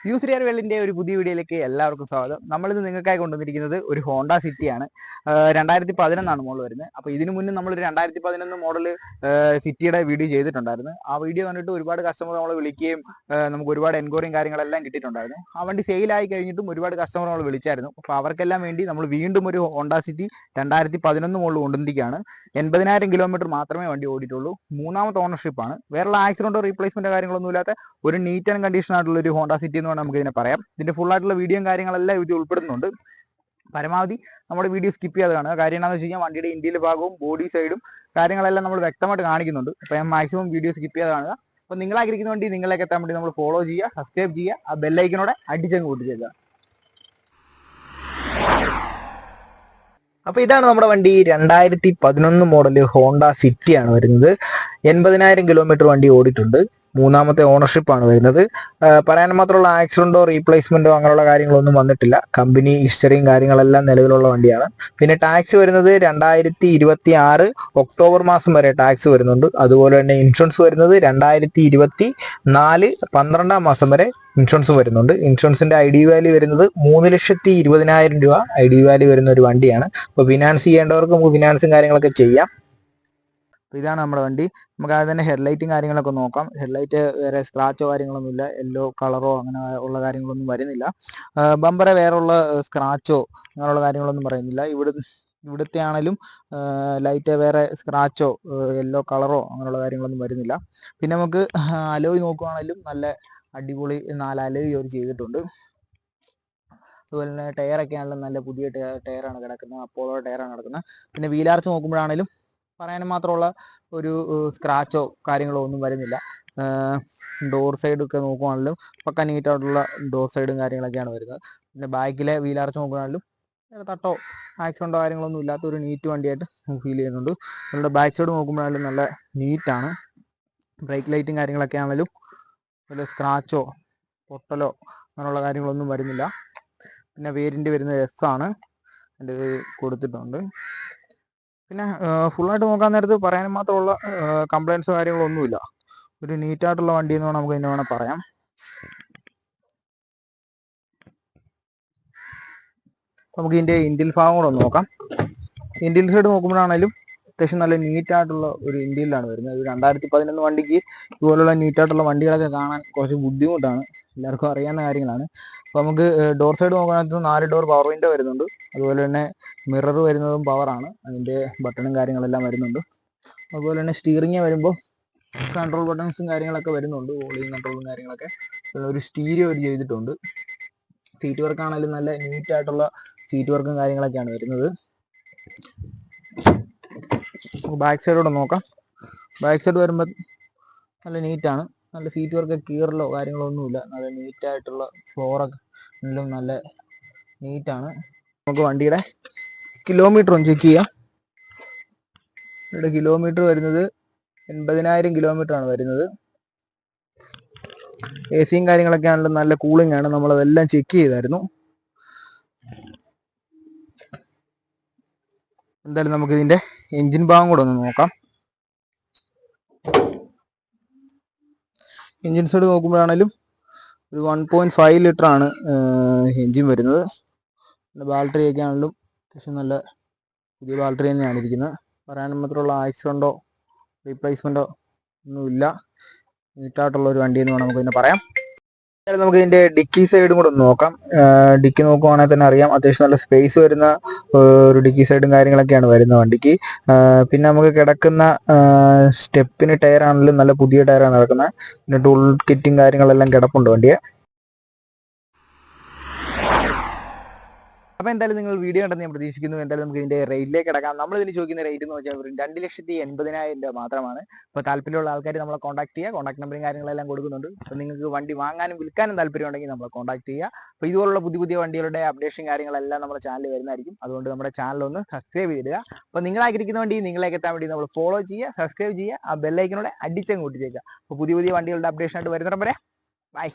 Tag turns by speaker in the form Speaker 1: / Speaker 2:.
Speaker 1: Use വേൾഡിന്റെ ഒരു പുതിയ വീഡിയോയിലേക്ക് എല്ലാവർക്കും സ്വാഗതം. നമ്മളിത് നിങ്ങൾക്കായി കൊണ്ടുവന്നിരിക്കുന്നത് ഒരു ഹോണ്ട സിറ്റിയാണ്. 2011 മോഡൽ വരുന്നത്. അപ്പോൾ ഇതിനു മുന്നേ നമ്മളൊരു 2011 മോഡൽ സിറ്റിയുടെ വീഡിയോ ചെയ്തിട്ടുണ്ടായിരുന്നു. ആ വീഡിയോ കണ്ടിട്ട് ഒരുപാട് കസ്റ്റമർ നമ്മളെ വിളിക്കുകയും നമുക്ക് ഒരുപാട് എൻക്വയറിയും കാര്യങ്ങളെല്ലാം കിട്ടിയിട്ടുണ്ടായിരുന്നു. ആ വണ്ടി സെയിലായി കഴിഞ്ഞിട്ടും ഒരുപാട് കസ്റ്റമർ നമ്മൾ വിളിച്ചായിരുന്നു. അപ്പോൾ അവർക്കെല്ലാം വേണ്ടി നമ്മൾ വീണ്ടും ഒരു ഹോണ്ട സിറ്റി 2011 മോഡൽ കൊണ്ടുവന്നിരിക്കുകയാണ്. 80,000 കിലോമീറ്റർ മാത്രമേ വണ്ടി ഓടിയിട്ടുള്ളൂ. 3ാമത്തെ ഓണർഷിപ്പാണ്. വേറെ ആക്സിഡന്റോ റീപ്ലേസ്മെന്റ് കാര്യങ്ങളൊന്നും ഇല്ലാത്ത ഒരു നീറ്റ് ആൻഡ് കണ്ടീഷൻ ആയിട്ടുള്ള ഒരു ഹോണ്ട സിറ്റി എന്ന് നമുക്ക് ഇതിനെ പറയാം. ഇതിന്റെ ഫുൾ ആയിട്ടുള്ള വീഡിയോയും കാര്യങ്ങളെല്ലാം ഇത് ഉൾപ്പെടുന്നുണ്ട്. പരമാവധി നമ്മുടെ വീഡിയോ സ്കിപ്പ് ചെയ്യാതെ കാണുക. കാര്യം എന്താണെന്ന് വെച്ച് കഴിഞ്ഞാൽ വണ്ടിയുടെ ഇന്ത്യയിലെ ഭാഗവും ബോഡി സൈഡും കാര്യങ്ങളെല്ലാം നമ്മൾ വ്യക്തമായിട്ട് കാണിക്കുന്നുണ്ട്. അപ്പോൾ ഞാൻ മാക്സിമം വീഡിയോ സ്കിപ്പ് ചെയ്യാതെ കാണുക. അപ്പോൾ നിങ്ങളായിരിക്കുന്ന വണ്ടി നിങ്ങളിലേക്ക് എത്താൻ വേണ്ടി നമ്മൾ ഫോളോ ചെയ്യുക, സബ്സ്ക്രൈബ് ചെയ്യുക, ആ ബെല്ലൈക്കനോടെ അടിച്ചങ്ങ് കൂട്ടിച്ചേക്കുക. അപ്പോൾ ഇതാണ് നമ്മുടെ വണ്ടി. 2011 മോഡൽ ഹോണ്ട സിറ്റിയാണ് വരുന്നത്. 80,000 കിലോമീറ്റർ വണ്ടി ഓടിയിട്ടുണ്ട്. 3ാമത്തെ ഓണർഷിപ്പാണ് വരുന്നത്. പറയാൻ മാത്രമുള്ള ആക്സിഡന്റോ റീപ്ലേസ്മെന്റോ അങ്ങനെയുള്ള കാര്യങ്ങളൊന്നും വന്നിട്ടില്ല. കമ്പനി ഹിസ്റ്ററിയും കാര്യങ്ങളെല്ലാം നിലവിലുള്ള വണ്ടിയാണ്. പിന്നെ ടാക്സ് വരുന്നത് 2026 ഒക്ടോബർ മാസം വരെ ടാക്സ് വരുന്നുണ്ട്. അതുപോലെ തന്നെ ഇൻഷുറൻസ് വരുന്നത് 2024 12ാം മാസം വരെ ഇൻഷുറൻസ് വരുന്നുണ്ട്. ഇൻഷുറൻസിന്റെ ഐ ഡി വാല്യൂ വരുന്നത് 3,20,000 രൂപ ഐ ഡി വാല്യൂ വരുന്ന ഒരു വണ്ടിയാണ്. അപ്പോൾ ഫിനാൻസ് ചെയ്യേണ്ടവർക്ക് നമുക്ക് ഫിനാൻസും കാര്യങ്ങളൊക്കെ ചെയ്യാം. അപ്പോൾ ഇതാണ് നമ്മുടെ വണ്ടി. നമുക്ക് ആദ്യം തന്നെ ഹെഡ്ലൈറ്റും കാര്യങ്ങളൊക്കെ നോക്കാം. ഹെഡ്ലൈറ്റ് വേറെ സ്ക്രാച്ചോ കാര്യങ്ങളൊന്നുമില്ല. യെല്ലോ കളറോ അങ്ങനെ ഉള്ള കാര്യങ്ങളൊന്നും വരുന്നില്ല. ബമ്പറെ വേറെയുള്ള സ്ക്രാച്ചോ അങ്ങനെയുള്ള കാര്യങ്ങളൊന്നും പറയുന്നില്ല. ഇവിടുത്തെ ആണെങ്കിലും ലൈറ്റ് വേറെ സ്ക്രാച്ചോ യെല്ലോ കളറോ അങ്ങനെയുള്ള കാര്യങ്ങളൊന്നും വരുന്നില്ല. പിന്നെ നമുക്ക് അലോയ് നോക്കുകയാണെങ്കിലും നല്ല അടിപൊളി 4 അലോയ് അവർ ചെയ്തിട്ടുണ്ട്. അതുപോലെ തന്നെ ടയറൊക്കെ ആണെങ്കിലും നല്ല പുതിയ ടയറാണ് കിടക്കുന്നത്. അപ്പോളോ ടയറാണ് കിടക്കുന്നത്. പിന്നെ വീലാർച്ച് നോക്കുമ്പോഴാണെങ്കിലും പറയാനും മാത്രമുള്ള ഒരു സ്ക്രാച്ചോ കാര്യങ്ങളോ ഒന്നും വരുന്നില്ല. ഡോർ സൈഡൊക്കെ നോക്കുവാണെങ്കിലും പക്ക നീറ്റായിട്ടുള്ള ഡോർ സൈഡും കാര്യങ്ങളൊക്കെയാണ് വരുന്നത്. പിന്നെ ബാക്കിലെ വീലാർച്ച് നോക്കുകയാണെങ്കിലും തട്ടോ ആക്സിഡൻറ്റോ കാര്യങ്ങളൊന്നും ഇല്ലാത്ത ഒരു നീറ്റ് വണ്ടിയായിട്ട് ഫീൽ ചെയ്യുന്നുണ്ട്. നമ്മുടെ ബാക്ക് സൈഡ് നോക്കുമ്പോഴാണെങ്കിലും നല്ല നീറ്റാണ്. ബ്രേക്ക് ലൈറ്റും കാര്യങ്ങളൊക്കെ ആണെങ്കിലും വല്ല സ്ക്രാച്ചോ പൊട്ടലോ അങ്ങനെയുള്ള കാര്യങ്ങളൊന്നും വരുന്നില്ല. പിന്നെ വേരിയൻ്റ് വരുന്നത് എസ് ആണ്. എൻ്റെ കൊടുത്തിട്ടുണ്ട്. പിന്നെ ഫുള്ളായിട്ട് നോക്കാൻ നേരത്ത് പറയാൻ മാത്രമുള്ള കംപ്ലയിൻസോ കാര്യങ്ങളോ ഒന്നുമില്ല. ഒരു നീറ്റായിട്ടുള്ള വണ്ടി എന്ന് വേണം നമുക്ക് ഇതിനെ വേണം പറയാം. നമുക്ക് ഇതിൻ്റെ ഇന്ത്യൻ ഭാഗം കൂടെ ഒന്ന് നോക്കാം. ഇന്ത്യൻ സൈഡ് നോക്കുമ്പോഴാണെങ്കിലും അത്യാവശ്യം നല്ല നീറ്റായിട്ടുള്ള ഒരു ഇന്ത്യയിലാണ് വരുന്നത്. 2011 വണ്ടിക്ക് ഇതുപോലുള്ള നീറ്റായിട്ടുള്ള വണ്ടികളൊക്കെ കാണാൻ കുറച്ച് ബുദ്ധിമുട്ടാണ്. എല്ലാവർക്കും അറിയാവുന്ന കാര്യങ്ങളാണ്. അപ്പോൾ നമുക്ക് ഡോർ സൈഡ് നോക്കുകയാണെങ്കിൽ 4 ഡോർ പവർ വിൻഡോ വരുന്നുണ്ട്. അതുപോലെ തന്നെ മിറർ വരുന്നതും പവറാണ്. അതിൻ്റെ ബട്ടണും കാര്യങ്ങളെല്ലാം വരുന്നുണ്ട്. അതുപോലെ തന്നെ സ്റ്റിയറിംഗ് വരുമ്പോൾ കൺട്രോൾ ബട്ടൺസും കാര്യങ്ങളൊക്കെ വരുന്നുണ്ട്. വോളിയം കൺട്രോളും കാര്യങ്ങളൊക്കെ. ഒരു സ്റ്റീരിയോ ഒരു ചെയ്തിട്ടുണ്ട്. സീറ്റ് വർക്ക് ആണെങ്കിലും നല്ല നീറ്റായിട്ടുള്ള സീറ്റ് വർക്കും കാര്യങ്ങളൊക്കെയാണ് വരുന്നത്. ബാക്ക് സൈഡോടെ നോക്കാം. ബാക്ക് സൈഡ് വരുമ്പോൾ നല്ല നീറ്റാണ്. നല്ല സീറ്റ് വർക്ക് കീറലോ കാര്യങ്ങളോ ഒന്നുമില്ല. നല്ല നീറ്റായിട്ടുള്ള ഫ്ലോറൊക്കെ എല്ലാം നല്ല നീറ്റാണ്. നമുക്ക് വണ്ടിയുടെ കിലോമീറ്റർ ഒന്ന് ചെക്ക് ചെയ്യാം. ഇവിടെ കിലോമീറ്റർ വരുന്നത് 80,000 കിലോമീറ്റർ ആണ് വരുന്നത്. എ സിയും കാര്യങ്ങളൊക്കെ ആണെങ്കിലും നല്ല കൂളിംഗ് ആണ്. നമ്മളതെല്ലാം ചെക്ക് ചെയ്തായിരുന്നു. എന്തായാലും നമുക്ക് ഇതിൻ്റെ എൻജിൻ ഭാഗം കൂടെ ഒന്ന് നോക്കാം. എൻജിൻ സൈഡ് നോക്കുമ്പോഴാണെങ്കിലും ഒരു 1.5 ലിറ്റർ ആണ് എൻജിൻ വരുന്നത്. ബാറ്ററി ഒക്കെ ആണെങ്കിലും അത്യാവശ്യം നല്ല പുതിയ ബാറ്ററി തന്നെയാണ് ഇരിക്കുന്നത്. പറയാൻ മാത്രമുള്ള ആക്സിഡൻറ്റോ റീപ്ലേസ്മെൻറ്റോ ഒന്നുമില്ല. നീറ്റായിട്ടുള്ള ഒരു വണ്ടി എന്ന് വേണം നമുക്ക് ഇതിനെ പറയാം. നമുക്ക് ഇതിന്റെ ഡിക്കി സൈഡും കൂടെ ഒന്ന് നോക്കാം. ഡിക്കി നോക്കുവാണെങ്കിൽ തന്നെ അറിയാം അത്യാവശ്യം നല്ല സ്പേസ് വരുന്ന ഒരു ഡിക്കി സൈഡും കാര്യങ്ങളൊക്കെയാണ് വരുന്നത് വണ്ടിക്ക്. പിന്നെ നമുക്ക് കിടക്കുന്ന സ്റ്റെപ്പിന് ടയർ ആണെങ്കിലും നല്ല പുതിയ ടയറാണ് കിടക്കുന്നത്. പിന്നെ ടൂൾ കിറ്റും കാര്യങ്ങളെല്ലാം കിടപ്പുണ്ട് വണ്ടിയെ. അപ്പോൾ എന്തായാലും നിങ്ങൾ വീഡിയോ കണ്ടെന്ന് ഞാൻ പ്രതീക്ഷിക്കുന്നു. എന്തായാലും നമുക്ക് ഇതിൻ്റെ റേറ്റിലേക്ക് കിടക്കാം. നമ്മൾ ഇതിന് ചോദിക്കുന്ന റേറ്റ് എന്ന് വെച്ചാൽ 2,80,000 രൂപ മാത്രമാണ്. അപ്പോൾ താല്പര്യമുള്ള ആൾക്കാർ നമ്മളെ കോൺടാക്ട് ചെയ്യുക. കോൺടാക്ട് നമ്പറും കാര്യങ്ങളെല്ലാം കൊടുക്കുന്നുണ്ട്. അപ്പോൾ നിങ്ങൾക്ക് വണ്ടി വാങ്ങാനും വിൽക്കാനും താല്പര്യമുണ്ടെങ്കിൽ നമ്മളെ കോൺടാക്ട് ചെയ്യുക. അപ്പോൾ ഇതുപോലുള്ള പുതിയ വണ്ടികളുടെ അപ്ഡേഷൻ കാര്യങ്ങളെല്ലാം നമ്മുടെ ചാനൽ വരുന്നതായിരിക്കും. അതുകൊണ്ട് നമ്മുടെ ചാനൽ ഒന്ന് സബ്സ്ക്രൈബ് ചെയ്തിടുക. അപ്പോൾ നിങ്ങളായിരിക്കുന്ന വണ്ടി നിങ്ങളേക്ക് എത്താൻ വേണ്ടി നമ്മൾ ഫോളോ ചെയ്യുക, സബ്സ്ക്രൈബ് ചെയ്യുക, ആ ബെല്ലൈക്കനോടെ അടിച്ചങ്ങ് കൂട്ടിച്ചേക്കുക. അപ്പോൾ പുതിയ വണ്ടികളുടെ അപ്ഡേഷൻ ആയിട്ട് വരുന്നിടം വരെ ബൈ.